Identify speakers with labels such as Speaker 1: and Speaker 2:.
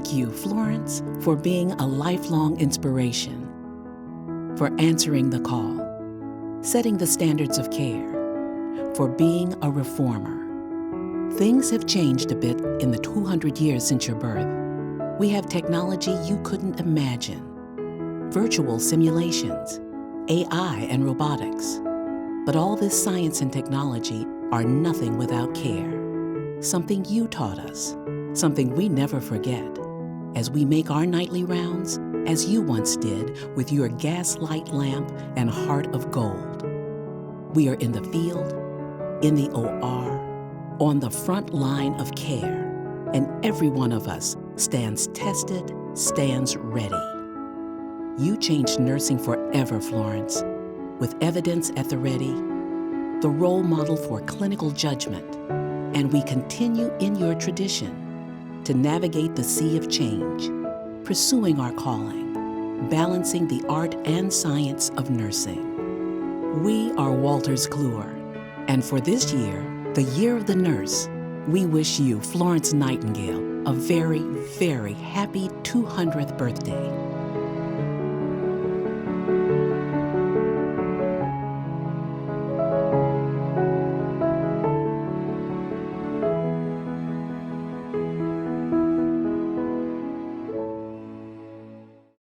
Speaker 1: Thank you, Florence, for being a lifelong inspiration, for answering the call, setting the standards of care, for being a reformer. Things have changed a bit in the 200 years since your birth. We have technology you couldn't imagine, virtual simulations, AI and robotics. But all this science and technology are nothing without care. Something you taught us, something we never forget, as we make our nightly rounds, as you once did with your gaslight lamp and heart of gold. We are in the field, in the OR, on the front line of care, and every one of us stands tested, stands ready. You changed nursing forever, Florence, with evidence at the ready, the role model for clinical judgment, and we continue in your tradition to navigate the sea of change, pursuing our calling, balancing the art and science of nursing. We are Wolters Kluwer, and for this year, the Year of the Nurse, we wish you, Florence Nightingale, a very, very happy 200th birthday.